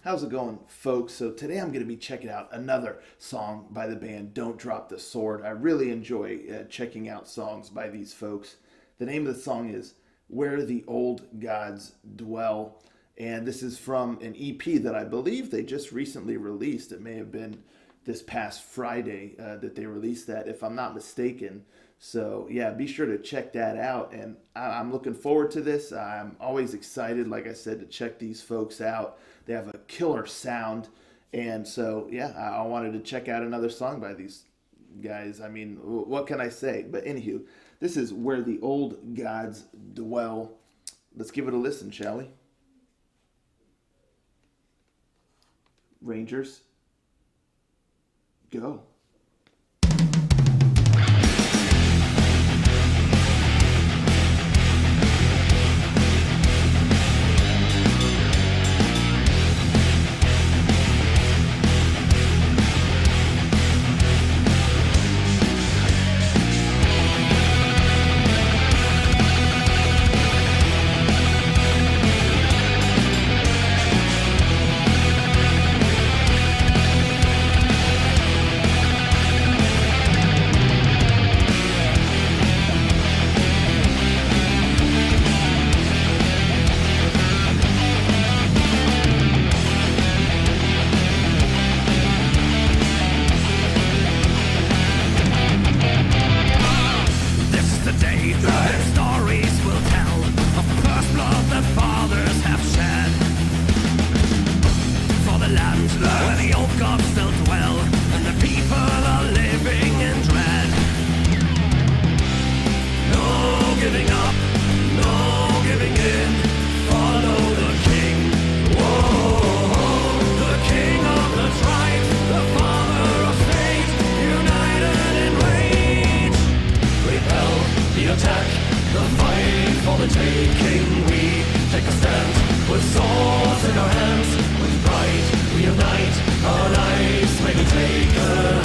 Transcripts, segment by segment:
How's it going, folks? So today I'm going to be checking out another song by the band Don't Drop the Sword. I really enjoy checking out songs by these folks. The name of the song is Where the Old Gods Dwell, and this is from an EP that I believe they just recently released. It may have been this past Friday that they released that, if I'm not mistaken. So yeah, be sure to check that out, and I'm looking forward to this. I'm always excited, like I said, to check these folks out. They have a killer sound, and so yeah, I wanted to check out another song by these guys. I mean, what can I say? But anywho, this is Where the Old Gods Dwell. Let's give it a listen, shall we? Rangers, go. Where the old gods still dwell, and the people are living in dread. No giving up, no giving in. Follow the king. Whoa, the king of the tribes, the father of states, united in rage. Repel the attack, the fight for the taking. We take a stand with swords in our hands, with pride. We unite, our lives may be taken.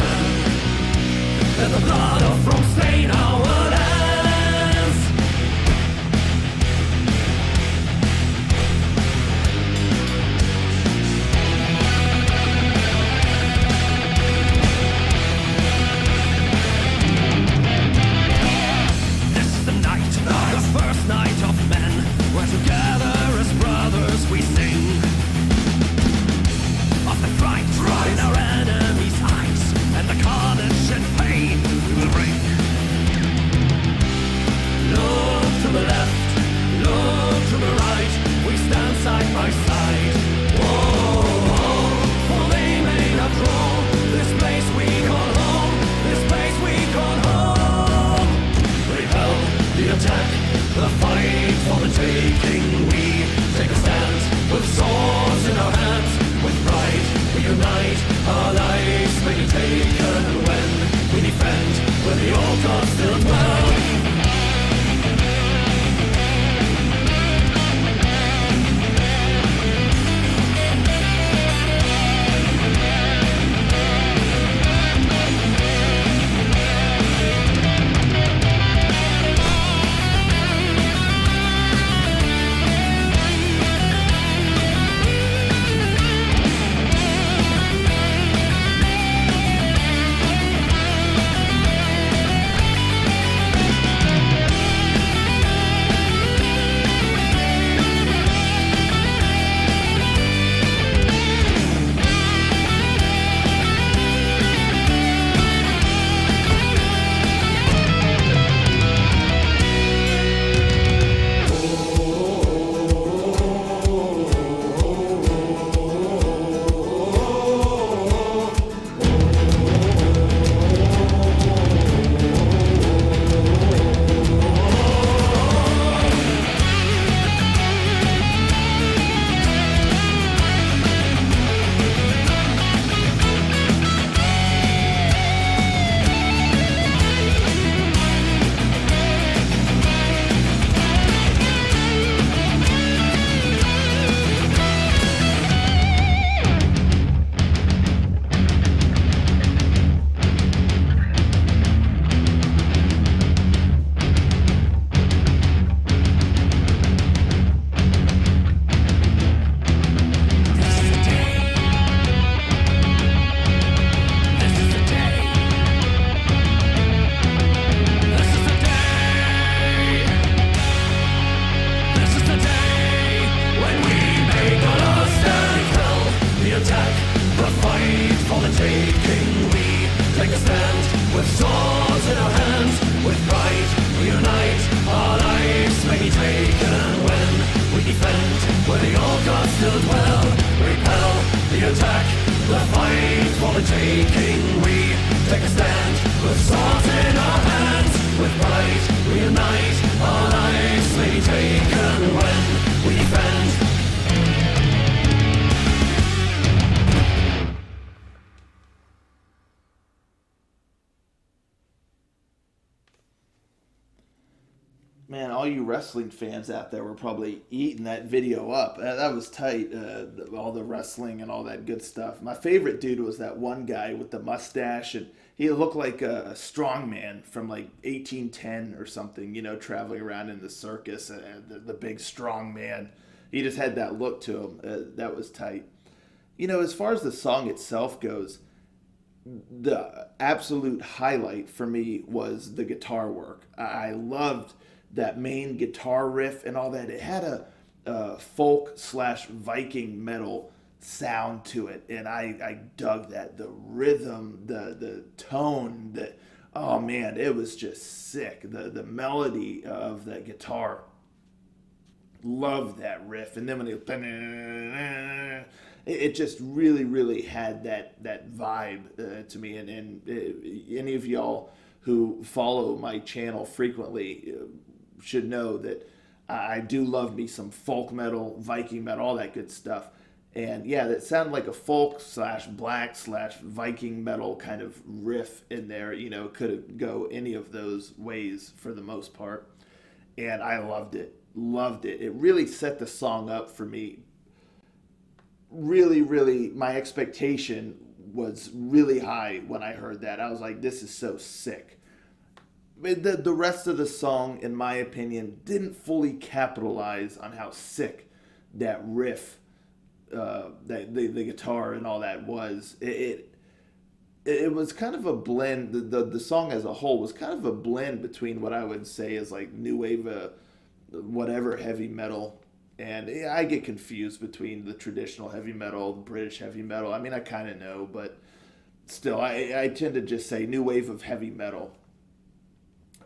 Let the blood of Rome stain our lands. This is the night, the first night of men, where together as brothers we sing. Of the fright in our enemies' eyes, and the carnage and pain we will bring. the taking. We take a stand with swords in our hands. With pride we unite, our lives may be taken when we defend. Man, all you wrestling fans out there were probably eating that video up. That was tight, all the wrestling and all that good stuff. My favorite dude was that one guy with the mustache, and he looked like a strong man from like 1810 or something, traveling around in the circus, the big strong man. He just had that look to him. That was tight. As far as the song itself goes, the absolute highlight for me was the guitar work. I loved that main guitar riff and all that. It had a folk / Viking metal sound to it, and I dug that. The rhythm, the tone, oh man, it was just sick. The melody of that guitar, loved that riff. And then when it just really, really had that vibe to me. And any of y'all who follow my channel frequently should know that I do love me some folk metal, Viking metal, all that good stuff. And yeah, that sounded like a folk / black / Viking metal kind of riff in there. Could go any of those ways for the most part. And I loved it. It really set the song up for me. Really, really, my expectation was really high when I heard that. I was like, this is so sick. The rest of the song, in my opinion, didn't fully capitalize on how sick that riff, that the guitar and all that was. It was kind of a blend. The song as a whole was kind of a blend between what I would say is like new wave, whatever heavy metal, and I get confused between the traditional heavy metal, the British heavy metal. I mean, I kind of know, but still, I tend to just say new wave of heavy metal.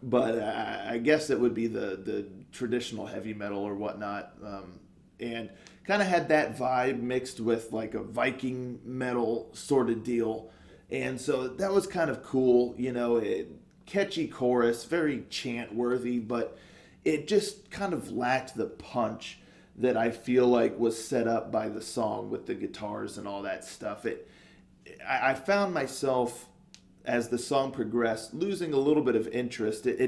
But I guess it would be the traditional heavy metal or whatnot, and kind of had that vibe mixed with like a Viking metal sort of deal, and so that was kind of cool. Catchy chorus, very chant worthy, but it just kind of lacked the punch that I feel like was set up by the song with the guitars and all that stuff. I found myself, as the song progressed, losing a little bit of interest. The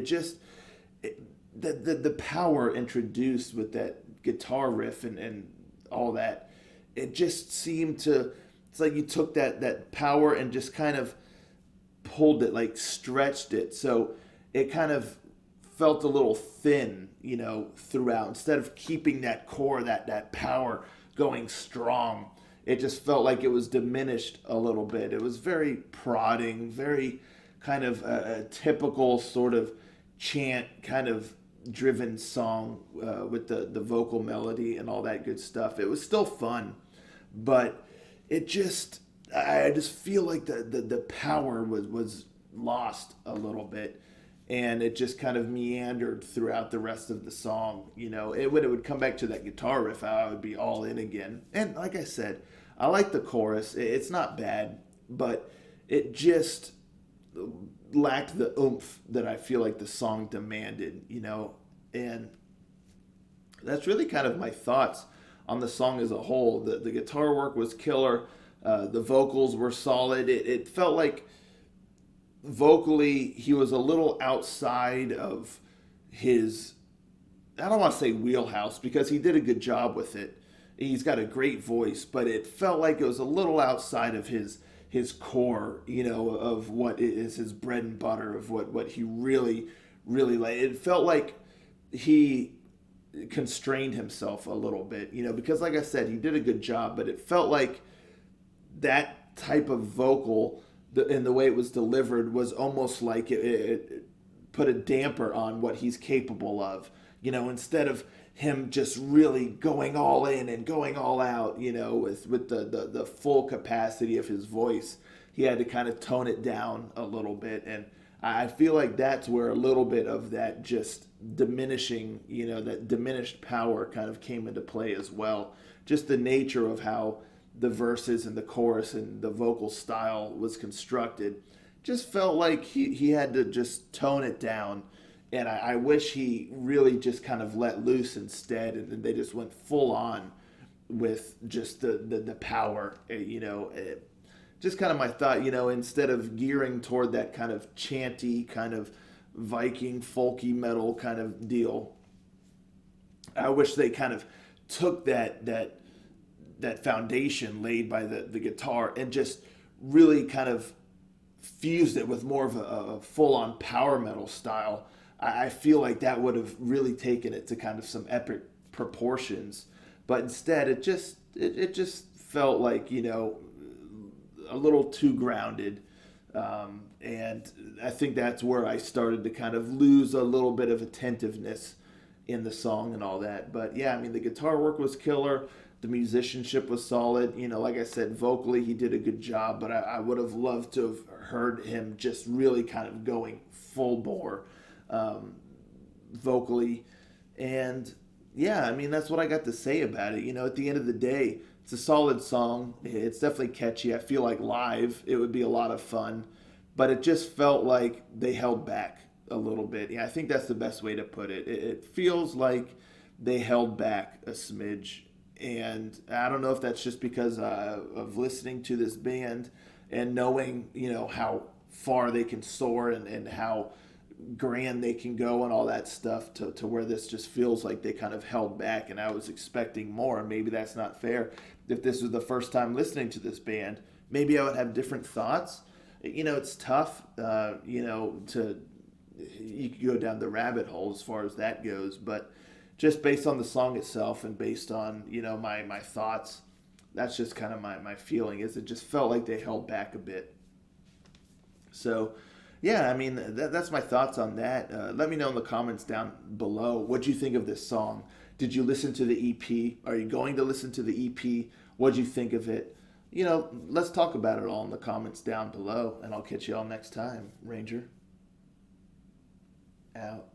power introduced with that guitar riff and all that, it just seemed to, it's like you took that power and just kind of pulled it, like stretched it. So it kind of felt a little thin, throughout. Instead of keeping that core, that power going strong, it just felt like it was diminished a little bit. It was very prodding, very kind of a typical sort of chant kind of driven song with the vocal melody and all that good stuff. It was still fun, but I just feel like the power was lost a little bit, and it just kind of meandered throughout the rest of the song. When it would come back to that guitar riff, I would be all in again. And like I said, I like the chorus. It's not bad, but it just lacked the oomph that I feel like the song demanded, and that's really kind of my thoughts on the song as a whole. The guitar work was killer. The vocals were solid. It felt like vocally he was a little outside of his, I don't want to say wheelhouse, because he did a good job with it. He's got a great voice, but it felt like it was a little outside of his core, of what is his bread and butter, of what he really, really like. It felt like he constrained himself a little bit, because like I said, he did a good job, but it felt like that type of vocal and the way it was delivered was almost like it put a damper on what he's capable of, instead of him just really going all in and going all out, with the full capacity of his voice. He had to kind of tone it down a little bit, and I feel like that's where a little bit of that just diminishing, that diminished power kind of came into play as well. Just the nature of how the verses and the chorus and the vocal style was constructed, just felt like he had to just tone it down. And I wish he really just kind of let loose instead, and then they just went full on with just the power, just kind of my thought, instead of gearing toward that kind of chanty, kind of Viking folky metal kind of deal. I wish they kind of took that foundation laid by the guitar and just really kind of fused it with more of a full-on power metal style. I feel like that would have really taken it to kind of some epic proportions, but instead it just felt like, a little too grounded. And I think that's where I started to kind of lose a little bit of attentiveness in the song and all that. But yeah, I mean, the guitar work was killer. The musicianship was solid. Like I said, vocally he did a good job, but I would have loved to have heard him just really kind of going full bore vocally. And yeah, I mean, that's what I got to say about it. At the end of the day, it's a solid song. It's definitely catchy. I feel like live it would be a lot of fun, but it just felt like they held back a little bit. Yeah, I think that's the best way to put it. It feels like they held back a smidge, and I don't know if that's just because of listening to this band and knowing, how far they can soar and how grand they can go and all that stuff to where this just feels like they kind of held back, and I was expecting more, and maybe that's not fair. If this was the first time listening to this band, maybe I would have different thoughts. It's tough, you could go down the rabbit hole as far as that goes, but just based on the song itself and based on, my thoughts, that's just kind of my feeling, is it just felt like they held back a bit. So yeah, I mean, that's my thoughts on that. Let me know in the comments down below what you think of this song. Did you listen to the EP? Are you going to listen to the EP? What'd you think of it? Let's talk about it all in the comments down below, and I'll catch you all next time. Ranger out.